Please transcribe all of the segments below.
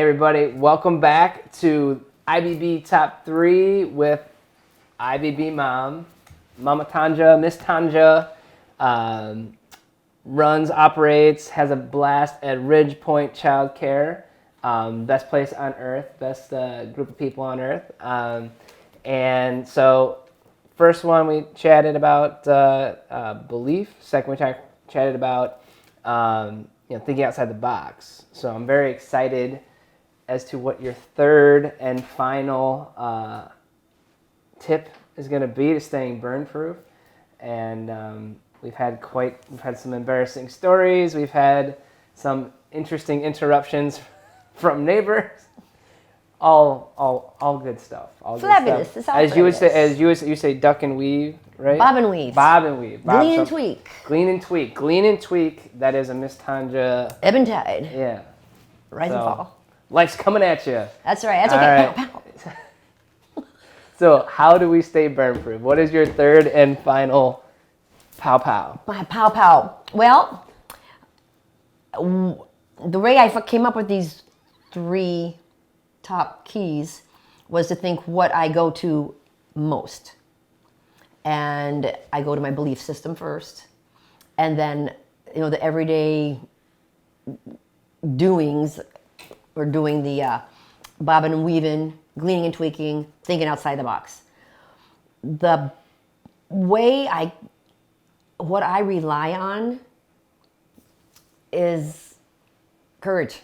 everybody, welcome back to IBB Top 3 with IBB Mom. Mama Tonja, Miss Tonja, runs, operates, has a blast at Ridge Point Child Care. Best place on earth, best group of people on earth. And so, first one we chatted about belief. Second we chatted about thinking outside the box. So I'm very excited as to what your third and final tip is going to be to staying burn-proof. And we've had some embarrassing stories. We've had some interesting interruptions from neighbors. All good stuff. All fabulous. Good stuff. As you say, duck and weave, right? Bob and weave. Glean and tweak. Glean and tweak. That is a Miss Tonja. Ebb and tide. Yeah. Rise and fall. Life's coming at you. That's right. That's okay. Right. Pow, pow. So how do we stay burn-proof? What is your third and final pow-pow? My pow-pow. Well, the way I came up with these 3 top keys was to think what I go to most. And I go to my belief system first. And then, the everyday doings, or doing the bobbing and weaving, gleaning and tweaking, thinking outside the box. The way what I rely on is courage.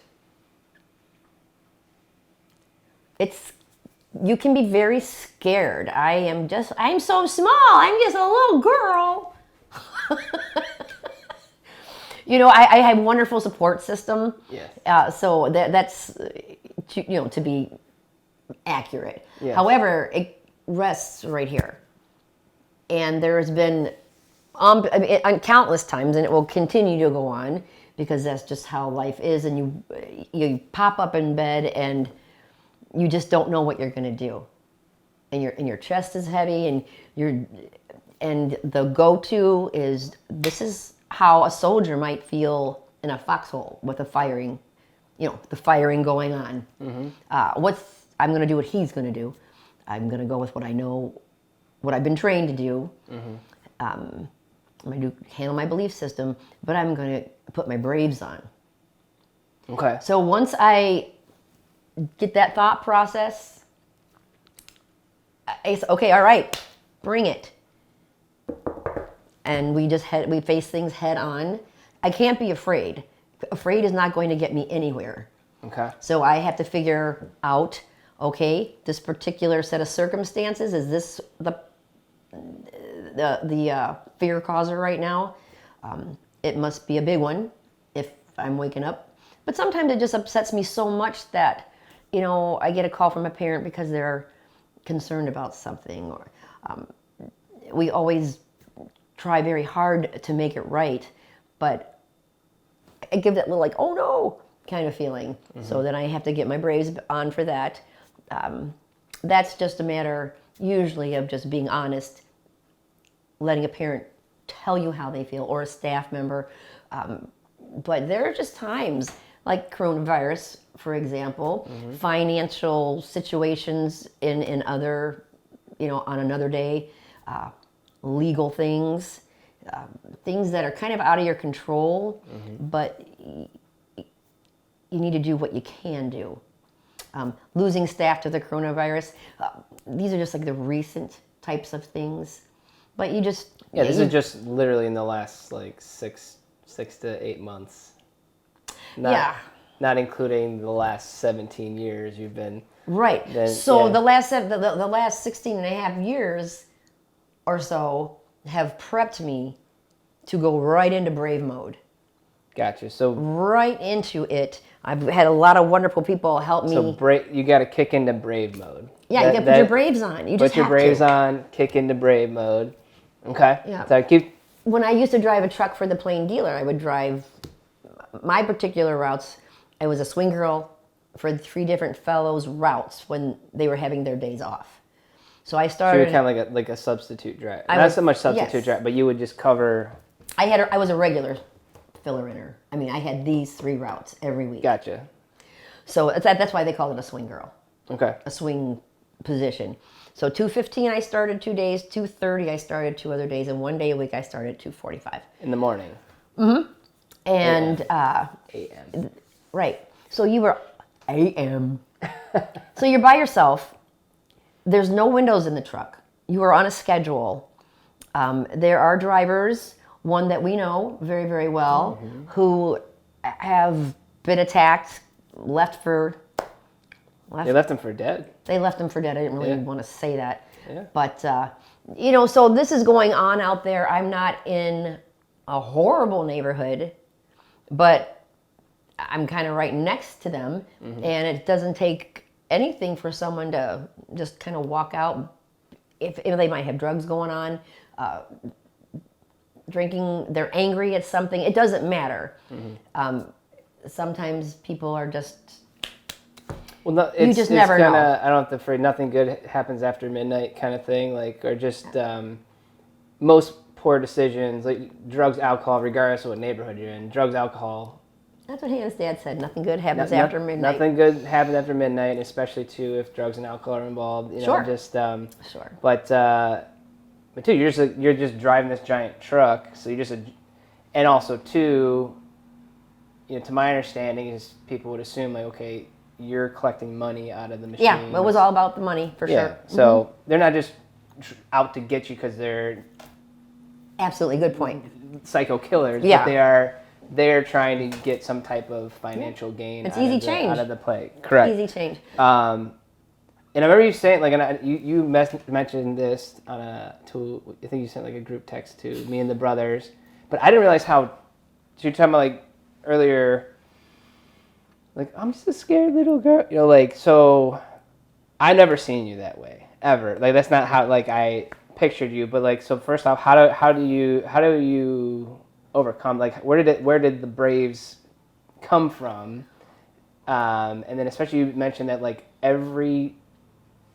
You can be very scared. I'm so small. I'm just a little girl. I have a wonderful support system. Yes. So that's, to be accurate. Yes. However, it rests right here. And there has been countless times, and it will continue to go on, because that's just how life is. And you pop up in bed and you just don't know what you're going to do, and your chest is heavy, and the go-to is, this is how a soldier might feel in a foxhole with the firing going on. Mm-hmm. I'm going to do what he's going to do. I'm going to go with what I know, what I've been trained to do. Mm-hmm. I'm going to handle my belief system, but I'm going to put my braves on. Okay. So once I get that thought process, I say, okay, all right, bring it. And we face things head on. I can't be afraid. Afraid is not going to get me anywhere. Okay. So I have to figure out, okay, this particular set of circumstances, is this the fear causer right now? It must be a big one if I'm waking up. But sometimes it just upsets me so much that, I get a call from a parent because they're concerned about something, or we always try very hard to make it right, but I give that little oh no kind of feeling. Mm-hmm. So then I have to get my braves on for that. That's just a matter usually of just being honest, letting a parent tell you how they feel, or a staff member. But there are just times, like coronavirus, for example, mm-hmm. financial situations in other, on another day, legal things, things that are kind of out of your control, mm-hmm. but you need to do what you can do. Losing staff to the coronavirus, these are just like the recent types of things. But you just... Yeah, this is just literally in the last 6 to 8 months. Not including the last 17 years you've been... Right. The last 16 and a half years or so have prepped me to go right into brave mode. Gotcha. So right into it. I've had a lot of wonderful people help me. So you got to kick into brave mode. Yeah, you got to put your braves on. You just put your braves on, kick into brave mode. Okay. Yeah. So when I used to drive a truck for the Plain Dealer, I would drive my particular routes. I was a swing girl for 3 different fellows' routes when they were having their days off. So I started. So you're kind of like a substitute driver. Not so much substitute driver, but you would just cover. I was a regular filler-inner. I mean, I had these 3 routes every week. Gotcha. So that's why they call it a swing girl, Okay. a swing position. So 2:15 I started 2 days, 2:30 I started 2 other days, and 1 day a week I started at 2:45. In the morning. And A.M. right, so you were a.m. So you're by yourself. There's no windows in the truck. You are on a schedule. There are drivers, one that we know very, very well, who have been attacked, left for... They left him for dead. They left him for dead. I didn't really want to say that. Yeah. But, so this is going on out there. I'm not in a horrible neighborhood, but I'm kind of right next to them. And it doesn't take anything for someone to just kind of walk out. If they might have drugs going on, drinking, they're angry at something. It doesn't matter. Sometimes people are just... Well, no, you just never know. I don't have to afraid nothing good happens after midnight kind of thing, like, or just most poor decisions, like drugs, alcohol, regardless of what neighborhood you're in. Drugs, alcohol. That's what his dad said. Nothing good happens after midnight. Nothing good happens after midnight, especially too if drugs and alcohol are involved. You know, Sure. Just Sure. But too, you're just driving this giant truck, so and also too, to my understanding is people would assume like, okay, you're collecting money out of the machine. Yeah, it was all about the money for sure. So they're not just out to get you because they're absolutely good point. Psycho killers. Yeah. But they're trying to get some type of financial gain. It's easy change out of the play. Correct. Easy change. And I remember you saying like, you mentioned this on I think you sent like a group text to me and the brothers, but I didn't realize how. So you're talking about like earlier. Like, I'm just a scared little girl. So I never seen you that way, ever. Like, that's not how, like, I pictured you. But, like, so first off, how do you overcome, like, where did the Braves come from? And then especially you mentioned that, like, every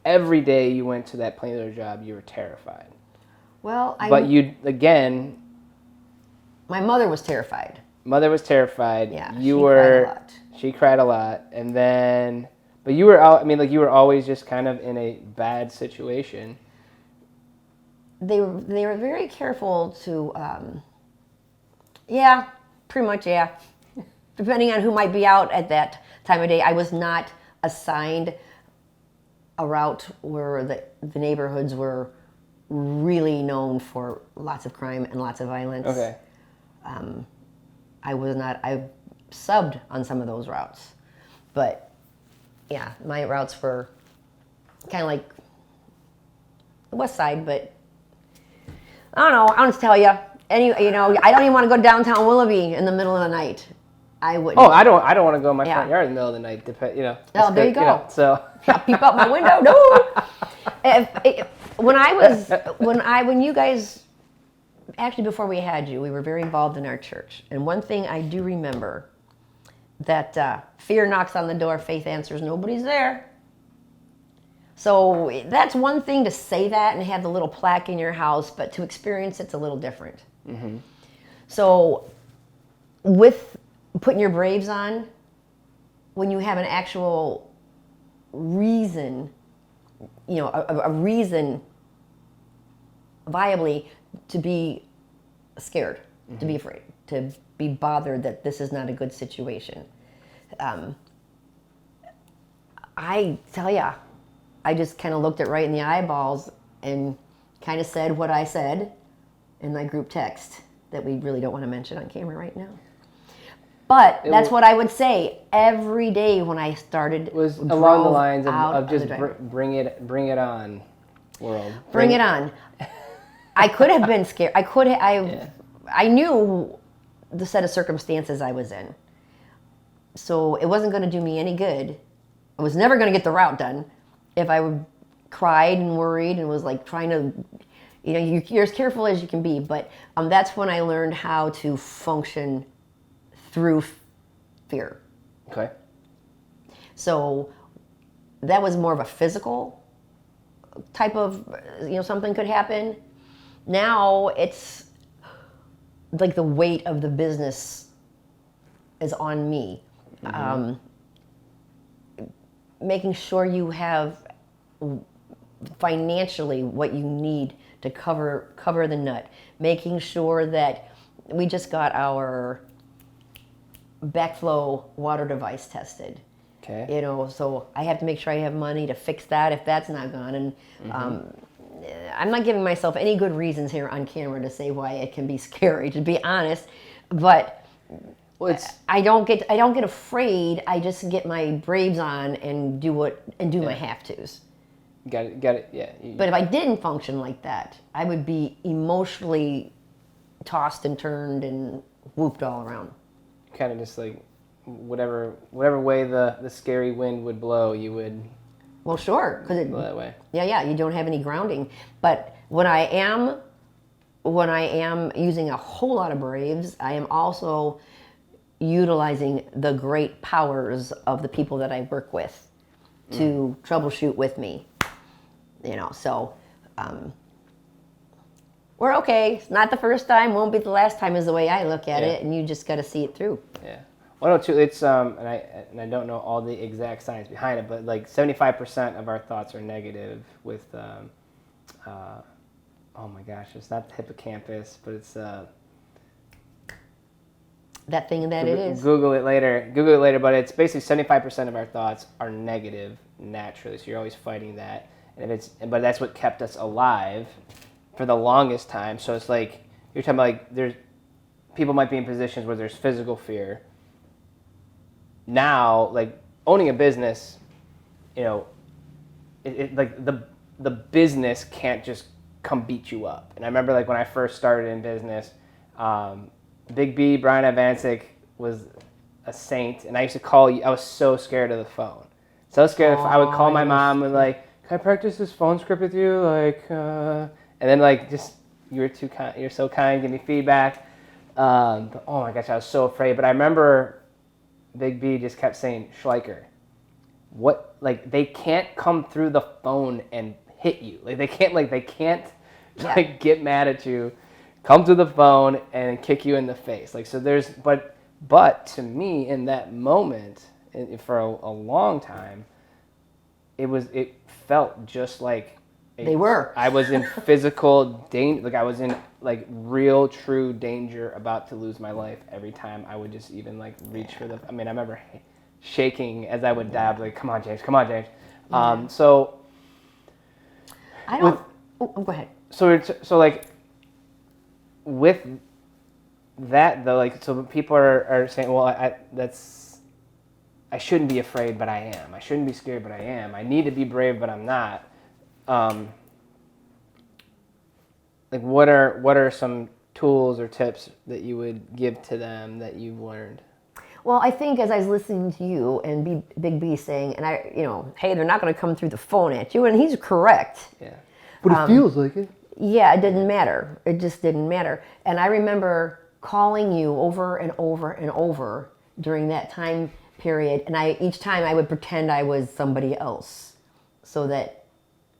day you went to that plain job, you were terrified. Well, But you, again... My mother was terrified. Mother was terrified. Yeah, cried a lot. She cried a lot, and then, but you were out. I mean, like you were always just kind of in a bad situation. They were very careful to, yeah, pretty much, yeah. Depending on who might be out at that time of day, I was not assigned a route where the neighborhoods were really known for lots of crime and lots of violence. Okay. I was not. I subbed on some of those routes, but yeah, my routes were kind of like the west side, but I don't know. I'll just tell you. I don't even want to go downtown Willoughby in the middle of the night. I wouldn't. Oh, I don't want to go in my front yard in the middle of the night. Oh, there you go. So I'll peep out my window. No. When you guys. Actually, before we had you, we were very involved in our church. And one thing I do remember, that fear knocks on the door, faith answers, nobody's there. So that's one thing to say that and have the little plaque in your house, but to experience it's a little different. So with putting your Braves on, when you have an actual reason, a reason viably to be scared, to be afraid, to be bothered that this is not a good situation. I tell ya, I just kind of looked it right in the eyeballs and kind of said what I said in my group text that we really don't want to mention on camera right now. But that's what I would say every day when I started. Was along the lines of just bring it on, world. Bring it on. I could have been scared. I knew the set of circumstances I was in. So it wasn't going to do me any good. I was never going to get the route done if I cried and worried and was like trying to, you're as careful as you can be. But that's when I learned how to function through fear. Okay. So that was more of a physical type of, something could happen. Now it's like the weight of the business is on me. making sure you have financially what you need to cover the nut, making sure that we just got our backflow water device tested. Okay. You know, so I have to make sure I have money to fix that if that's not gone. And I'm not giving myself any good reasons here on camera to say why it can be scary, to be honest. But Well, I don't get afraid. I just get my braves on and do my have tos. got it. Yeah. But if I didn't function like that, I would be emotionally tossed and turned and whooped all around. Kind of just like whatever way the scary wind would blow, you would Well, sure, because go that way. Yeah, you don't have any grounding. But when I am using a whole lot of braves, I am also utilizing the great powers of the people that I work with to troubleshoot with me. You know, so we're okay. It's not the first time, won't be the last time, is the way I look at it, and you just got to see it through. Yeah. Well, no, too. It's and I don't know all the exact science behind it, but like 75% of our thoughts are negative. With oh my gosh, it's not the hippocampus, but it's That thing that it is. Google it later. But it's basically 75% of our thoughts are negative naturally. So you're always fighting that, but that's what kept us alive for the longest time. So it's like you're talking about, like people might be in positions where there's physical fear. Now, like owning a business, you know, like the business can't just come beat you up. And I remember like when I first started in business, Big B, Brian Ivancic was a saint, and I used to call you. I was so scared of the phone. So scared. I would call my mom and like, "Can I practice this phone script with you?" Like, and then like just you're too kind. You're so kind. Give me feedback. But, oh my gosh, I was so afraid. But I remember Big B just kept saying, "Schleicher, what? Like they can't come through the phone and hit you. Like they can't. Like get mad at you." Come to the phone and kick you in the face. Like so, there's but to me in that moment, for a long time, it felt just like They were. I was in physical danger. Like I was in like real, true danger, about to lose my life every time I would just even like reach for the. I mean, I remember shaking as I would dab. Like, come on, James. So I don't. Go ahead. So like. With that though, like so people are saying, well, I shouldn't be afraid, but I am. I shouldn't be scared, but I am. I need to be brave, but I'm not. Like what are some tools or tips that you would give to them that you've learned? Well, I think as I was listening to you and Big B saying, and hey, they're not going to come through the phone at you, and he's correct. Yeah. But it feels like it. Yeah, it didn't matter. It just didn't matter. And I remember calling you over and over and over during that time period, and each time I would pretend I was somebody else, so that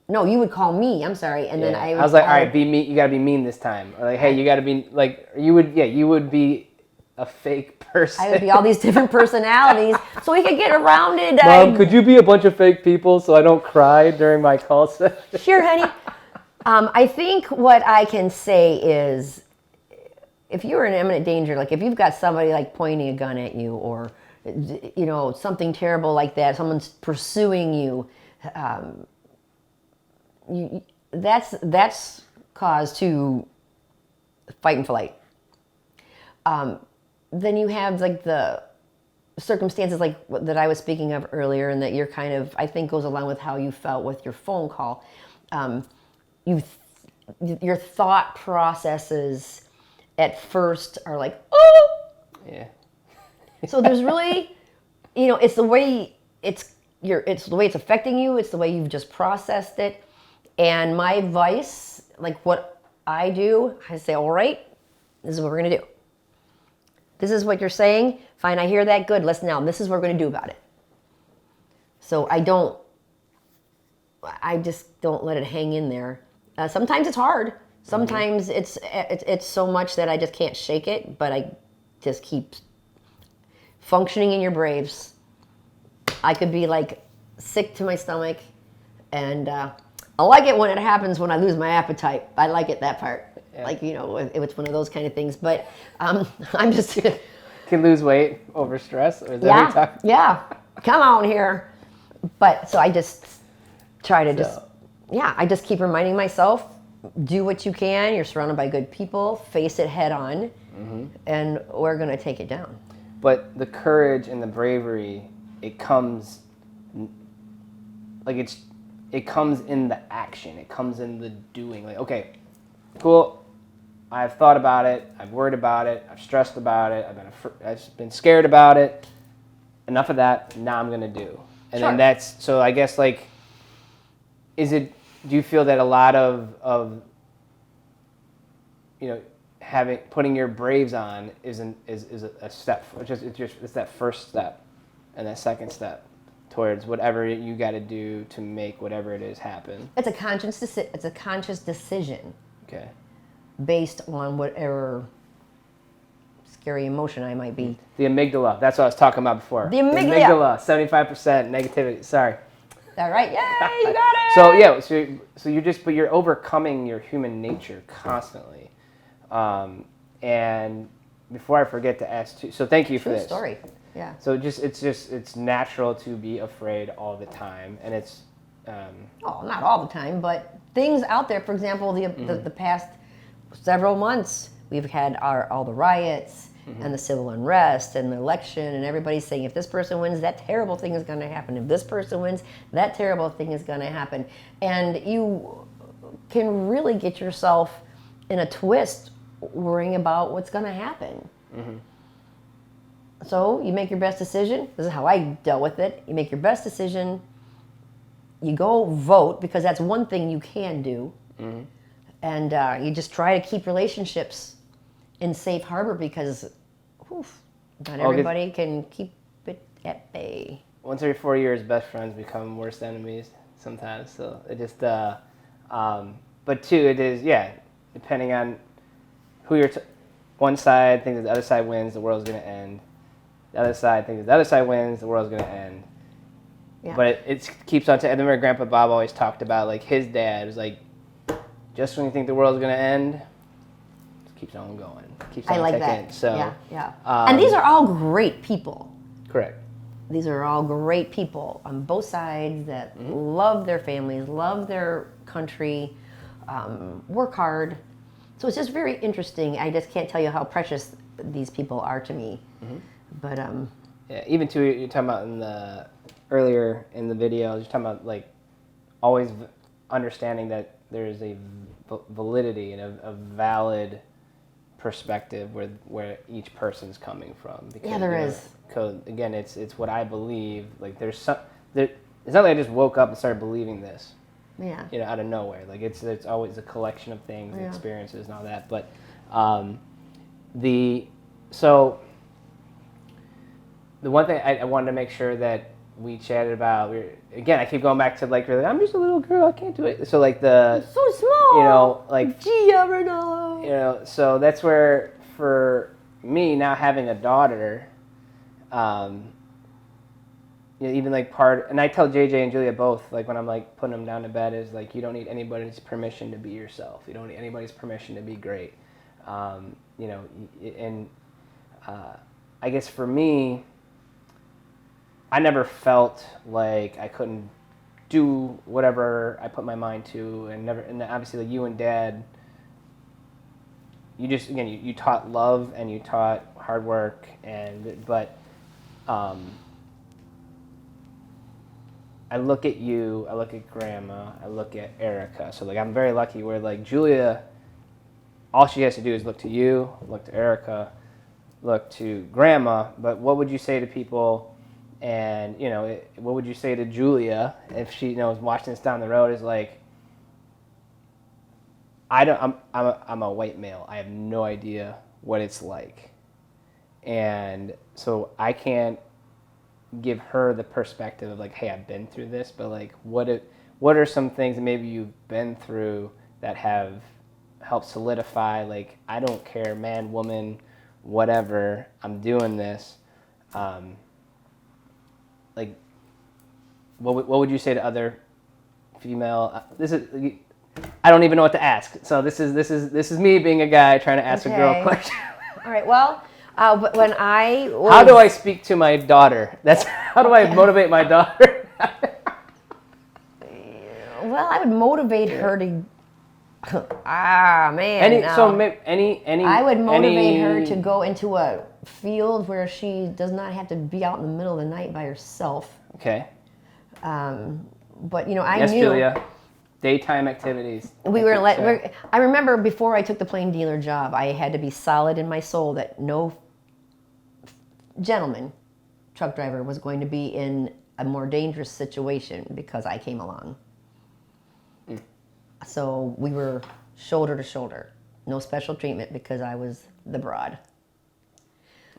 no, you would call me. I'm sorry, and then I was like, all right, be mean. You gotta be mean this time. Or like, hey, you gotta be like you would be a fake person. I would be all these different personalities, so we could get around it. Mom, could you be a bunch of fake people so I don't cry during my call session? Sure, honey. I think what I can say is, if you're in imminent danger, like if you've got somebody like pointing a gun at you, or something terrible like that, someone's pursuing you, that's cause to fight and flight. Then you have like the circumstances like that I was speaking of earlier, and that you're kind of, I think goes along with how you felt with your phone call. Your thought processes at first are like, oh, yeah. So there's really, it's the way it's the way it's affecting you. It's the way you've just processed it. And my advice, like what I do, I say, all right, this is what we're gonna do. This is what you're saying. Fine, I hear that. Good. Listen now. This is what we're gonna do about it. So I just don't let it hang in there. Sometimes it's hard. Sometimes it's so much that I just can't shake it, but I just keep functioning in your braves. I could be like sick to my stomach, and I like it when it happens when I lose my appetite. I like it, that part. Yeah. Like, if it's one of those kind of things. But I'm just Can lose weight over stress, or is that what yeah, you're talking? yeah. Come on here. But so I just try to I just keep reminding myself, do what you can. You're surrounded by good people. Face it head on, and we're gonna take it down. But the courage and the bravery, it comes like it comes in the action. It comes in the doing. Like, okay, cool. I've thought about it. I've worried about it. I've stressed about it. I've been scared about it. Enough of that. Now I'm gonna do. And Sure. then that's so. I guess like, is it? Do you feel that a lot of putting your braves on is a step? It's that first step, and that second step towards whatever you got to do to make whatever it is happen. It's a conscious decision Okay. based on whatever scary emotion I might be. The amygdala. That's what I was talking about before. The amygdala. 75% negativity. Sorry. All right, yay, you got it. So yeah, but you're overcoming your human nature constantly. And before I forget to ask too, so thank you for True this. story. Yeah. So it's natural to be afraid all the time, and it's Oh, not all the time, but things out there. For example, the past several months, we've had all the riots and the civil unrest and the election, and everybody's saying, if this person wins, that terrible thing is going to happen. If this person wins, that terrible thing is going to happen. And you can really get yourself in a twist worrying about what's going to happen. So you make your best decision. This is how I dealt with it. You make your best decision. You go vote, because that's one thing you can do. And you just try to keep relationships in safe harbor, because not everybody can keep it at bay. Once every 4 years, best friends become worst enemies sometimes. So it just, but two, it is, depending on who you're, one side thinks the other side wins, the world's going to end. The other side thinks the other side wins, the world's going to end. Yeah. But it keeps on. I remember Grandpa Bob always talked about, like, his dad was like, just when you think the world's going to end, it keeps on going. Keeps on I like ticking. that. So, yeah. And these are all great people. Correct. These are all great people on both sides that love their families, love their country, work hard. So it's just very interesting. I just can't tell you how precious these people are to me. But yeah, even too, you're talking about earlier in the video, you're talking about, like, always understanding that there is a validity and a valid perspective where each person's coming from. Because, yeah, there is. Because again, it's what I believe. Like, it's not like I just woke up and started believing this. Yeah. Out of nowhere. Like, it's always a collection of things, and experiences, and all that. But the one thing I wanted to make sure that we chatted about. Again, I keep going back to, like, I'm just a little girl, I can't do it. So, like, so small. Like, Gia Renalo. So that's where, for me now having a daughter, even like and I tell JJ and Julia both, like, when I'm, like, putting them down to bed, is like, you don't need anybody's permission to be yourself. You don't need anybody's permission to be great. And I guess for me, I never felt like I couldn't do whatever I put my mind to, and obviously, like, you and Dad, you just, again, you taught love and you taught hard work, but I look at you, I look at Grandma, I look at Erica. So, like, I'm very lucky where, like, Julia, all she has to do is look to you, look to Erica, look to Grandma. But what would you say to people? And, what would you say to Julia if she, is watching this down the road, is like, I'm a white male. I have no idea what it's like. And so I can't give her the perspective of, like, hey, I've been through this, but, like, what are some things that maybe you've been through that have helped solidify, like, I don't care, man, woman, whatever, I'm doing this. Like, what would you say to other female? This is I don't even know what to ask. So this is me being a guy trying to ask a girl question. All right. Well, but when I was, how do I speak to my daughter? That's how do I motivate my daughter? Well, I would motivate her to. Man. I would motivate her to go into a field where she does not have to be out in the middle of the night by herself. Okay. But I yes, knew. Julia. Daytime activities. I remember before I took the plain dealer job, I had to be solid in my soul that no gentleman truck driver was going to be in a more dangerous situation because I came along. So we were shoulder to shoulder, no special treatment because I was the broad.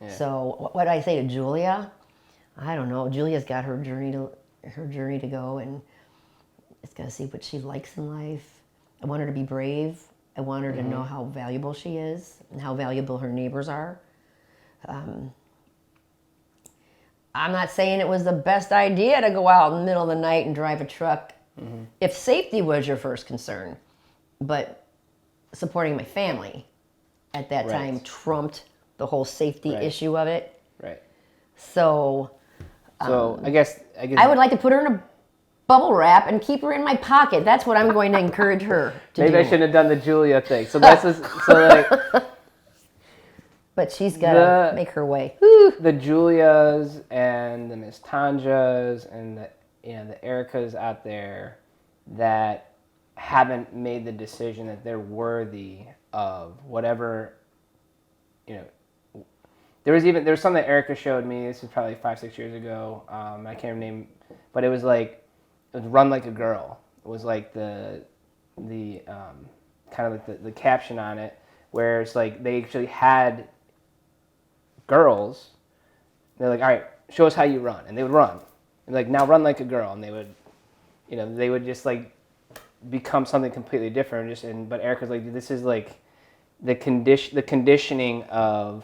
Yeah. So what I say to Julia, I don't know. Julia's got her journey to go, and it's got to see what she likes in life. I want her to be brave. I want her to know how valuable she is and how valuable her neighbors are. I'm not saying it was the best idea to go out in the middle of the night and drive a truck if safety was your first concern. But supporting my family at that time trumped the whole safety issue of it. Right. So I guess I would like to put her in a bubble wrap and keep her in my pocket. That's what I'm going to encourage her to Maybe do. I shouldn't have done the Julia thing. So that's But she's got to make her way. The Julias and the Miss Tonjas and the Ericas out there that haven't made the decision that they're worthy of whatever, There was something that Erica showed me. This is probably 5-6 years ago. I can't remember, but it was Run Like a Girl. It was like the kind of like the caption on it, where it's like they actually had girls. They're like, all right, show us how you run, and they would run. And like, now run like a girl, and they would just like become something completely different. But Erica's like, this is like the conditioning of,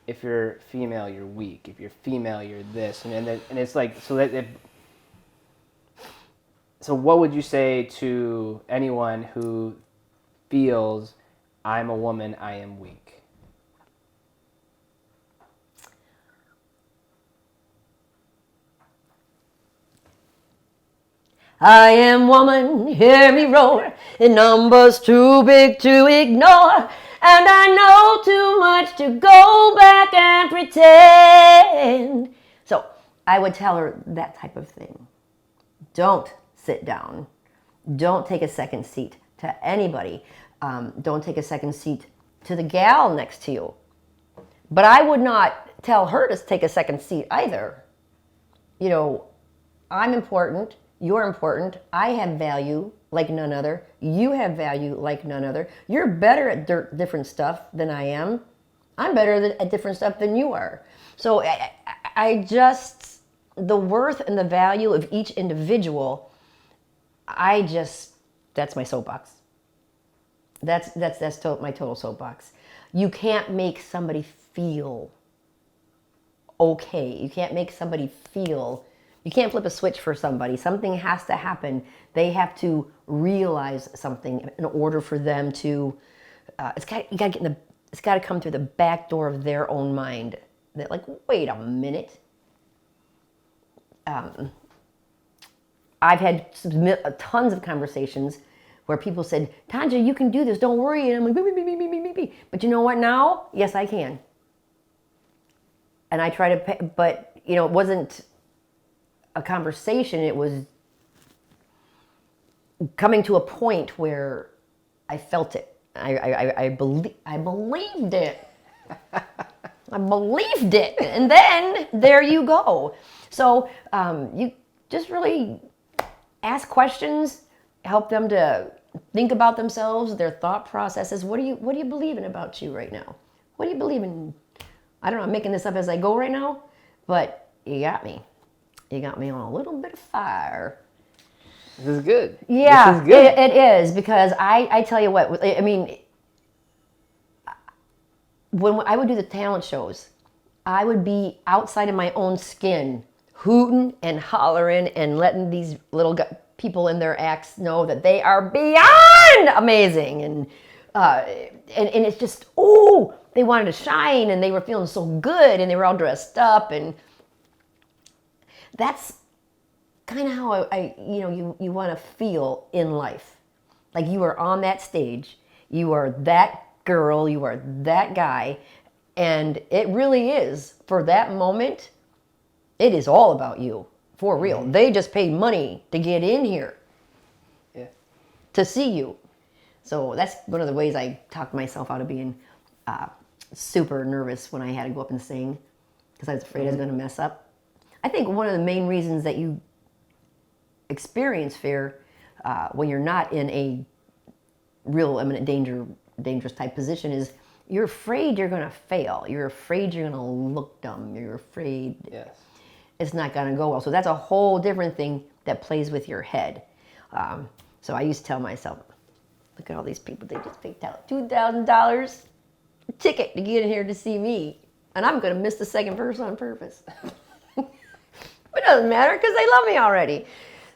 if you're female, you're weak. If you're female, you're this, and it's like So what would you say to anyone who feels, I'm a woman, I am weak? I am woman, hear me roar, in numbers too big to ignore, and I know too much to go back and pretend. So I would tell her that type of thing. Don't sit down. Don't take a second seat to anybody. Don't take a second seat to the gal next to you. But I would not tell her to take a second seat either. I'm important. You're important. I have value like none other. You have value like none other. You're better at different stuff than I am. I'm better at different stuff than you are. So the worth and the value of each individual, that's my soapbox. That's my total soapbox. You can't make somebody feel okay. You can't make somebody feel. You can't flip a switch for somebody. Something has to happen. They have to realize something in order for them to. It's got to come through the back door of their own mind. That like, wait a minute. I've had tons of conversations where people said, Tonja, you can do this. Don't worry. And I'm like, beep. But you know what? Now, yes, I can. And I try to, but it wasn't a conversation. It was coming to a point where I felt it. I believed it. I believed it. And then there you go. So you just really ask questions, help them to think about themselves, their thought processes. What do you believe in about you right now? What do you believe in? I don't know, I'm making this up as I go right now, but you got me. You got me on a little bit of fire. This is good. Yeah, this is good. It is, because I tell you what, I mean, when I would do the talent shows, I would be outside of my own skin hooting and hollering and letting these little people in their acts know that they are beyond amazing. And it's just, oh, they wanted to shine and they were feeling so good and they were all dressed up. And that's kind of how you want to feel in life. Like you are on that stage, you are that girl, you are that guy, and it really is, for that moment, it is all about you, for real. They just paid money to get in here, to see you. So that's one of the ways I talked myself out of being super nervous when I had to go up and sing, because I was afraid I was going to mess up. I think one of the main reasons that you experience fear when you're not in a real imminent dangerous type position is you're afraid you're going to fail. You're afraid you're going to look dumb. You're afraid it's not going to go well. So that's a whole different thing that plays with your head. So I used to tell myself, look at all these people, they just paid $2,000 a ticket to get in here to see me, and I'm going to miss the second verse on purpose. But it doesn't matter because they love me already.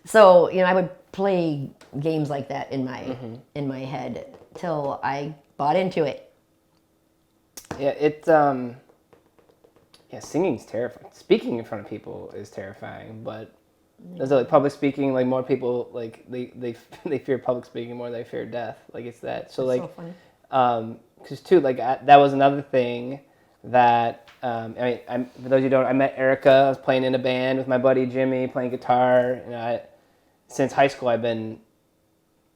So, I would play games like that in my head till I bought into it. Yeah, singing's terrifying. Speaking in front of people is terrifying, but there's like public speaking, like more people like they fear public speaking more than they fear death. Like it's that. So That's like, so funny. Because too, like that was another thing that for those who don't, I met Erica. I was playing in a band with my buddy Jimmy, playing guitar. Since high school, I've been,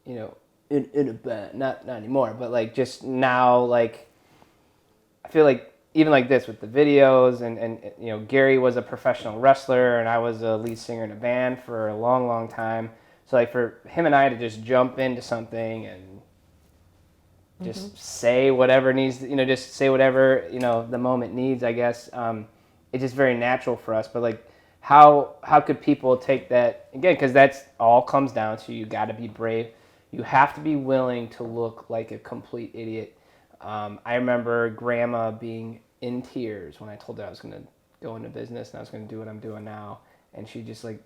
in a band. Not anymore, but like just now, like I feel like even like this with the videos and Gary was a professional wrestler and I was a lead singer in a band for a long, long time. So like for him and I to just jump into something and just say whatever needs, just say whatever, the moment needs, I guess. It's just very natural for us. But like, how could people take that, again, because that's all comes down to you got to be brave. You have to be willing to look like a complete idiot. I remember Grandma being in tears when I told her I was going to go into business and I was going to do what I'm doing now. And she just like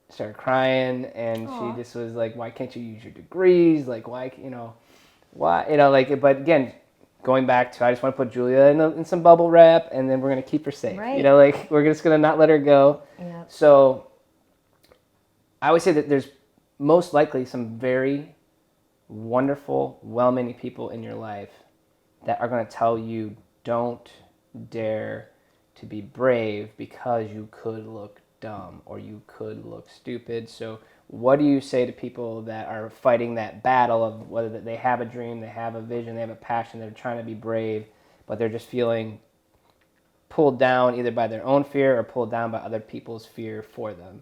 started crying and Aww. She just was like, why can't you use your degrees? Like, why, but again, going back to, I just want to put Julia in some bubble wrap and then we're going to keep her safe. Right. We're just going to not let her go. Yep. So I would say that there's most likely some very wonderful, well-meaning people in your life that are going to tell you, don't dare to be brave because you could look dumb or you could look stupid. So what do you say to people that are fighting that battle of whether they have a dream, they have a vision, they have a passion, they're trying to be brave, but they're just feeling pulled down either by their own fear or pulled down by other people's fear for them?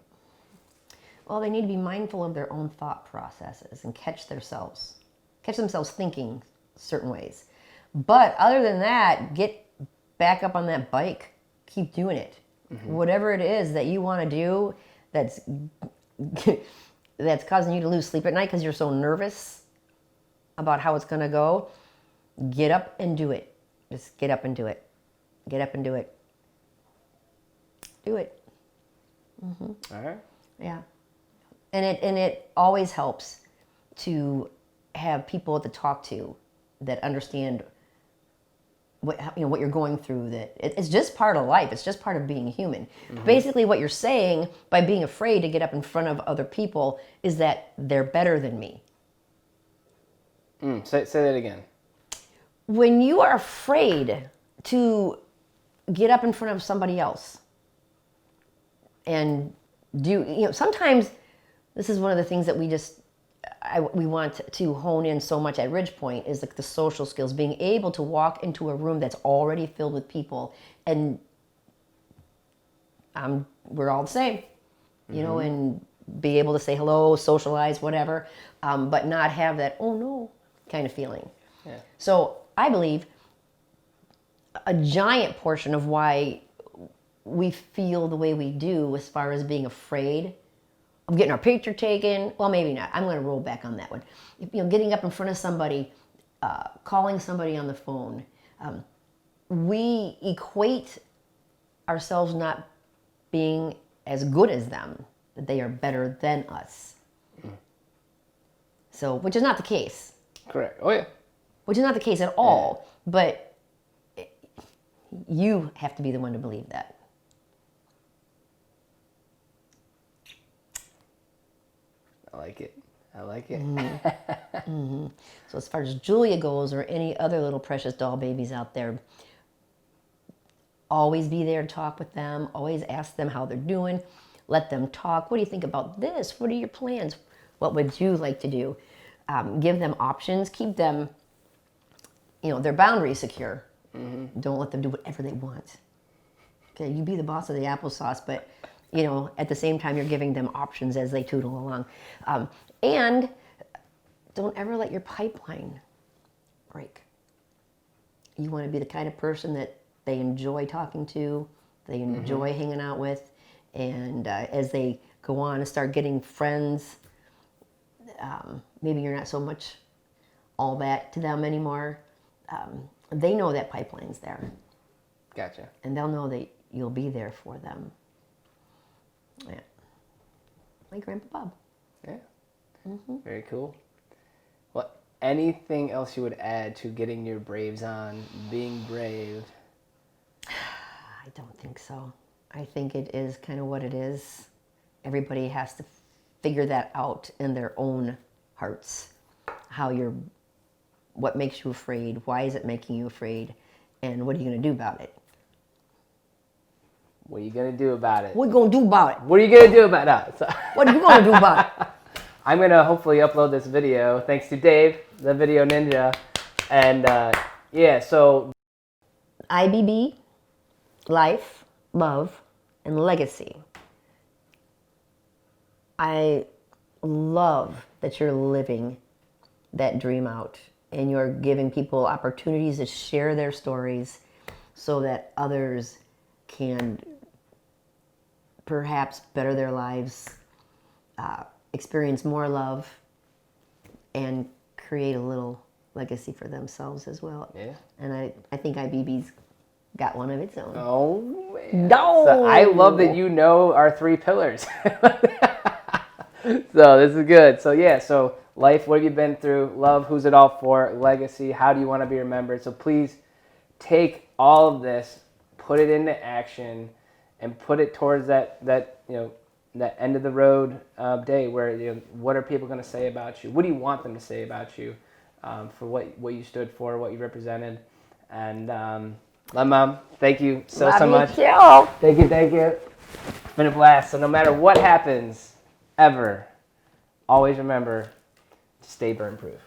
Well, they need to be mindful of their own thought processes and catch themselves thinking certain ways. But other than that, get back up on that bike. Keep doing it. Mm-hmm. Whatever it is that you want to do that's causing you to lose sleep at night because you're so nervous about how it's going to go, get up and do it. Just get up and do it. Get up and do it. Do it. Mm-hmm. All right. Yeah. And it always helps to have people to talk to that understand what you're going through, that it's just part of life. It's just part of being human. Mm-hmm. Basically what you're saying by being afraid to get up in front of other people is that they're better than me. Say that again. When you are afraid to get up in front of somebody else and sometimes this is one of the things that we want to hone in so much at Ridgepoint is like the social skills, being able to walk into a room that's already filled with people and we're all the same, and be able to say hello, socialize, whatever, but not have that, oh no, kind of feeling. Yeah. So I believe a giant portion of why we feel the way we do as far as being afraid of getting our picture taken, well, maybe not. I'm going to roll back on that one. Getting up in front of somebody, calling somebody on the phone. We equate ourselves not being as good as them, that they are better than us. So, which is not the case. Correct. Oh yeah. Which is not the case at all. But you have to be the one to believe that. I like it. I like it. So as far as Julia goes, or any other little precious doll babies out there, always be there to talk with them. Always ask them how they're doing. Let them talk. What do you think about this? What are your plans? What would you like to do? Give them options. Keep them, their boundaries secure. Don't let them do whatever they want. Okay, you be the boss of the applesauce, but at the same time, you're giving them options as they tootle along. And don't ever let your pipeline break. You want to be the kind of person that they enjoy talking to, they enjoy hanging out with, and as they go on and start getting friends, maybe you're not so much all that to them anymore. They know that pipeline's there. Gotcha. And they'll know that you'll be there for them. Yeah. Like Grandpa Bob. Yeah. Very cool. Well, anything else you would add to getting your Braves on, being brave? I don't think so. I think it is kind of what it is. Everybody has to figure that out in their own hearts. What makes you afraid? Why is it making you afraid? And what are you going to do about it? What are you going to do about it? What are you going to do about it? What are you going to do about it? What are you going to do about it? I'm going to hopefully upload this video, thanks to Dave, the video ninja. And so IBB, life, love, and legacy. I love that you're living that dream out and you're giving people opportunities to share their stories so that others can perhaps better their lives, experience more love, and create a little legacy for themselves as well. Yeah. And I think IBB's got one of its own. Oh, man. No! So I love that you know our 3 pillars. So this is good. So life, what have you been through? Love, who's it all for? Legacy, how do you want to be remembered? So please take all of this, put it into action, and put it towards that end of the road day where what are people going to say about you? What do you want them to say about you for what you stood for, what you represented? And my mom, thank you so much. Love you too. Thank you. It's been a blast. So no matter what happens, ever, always remember to stay burn proof.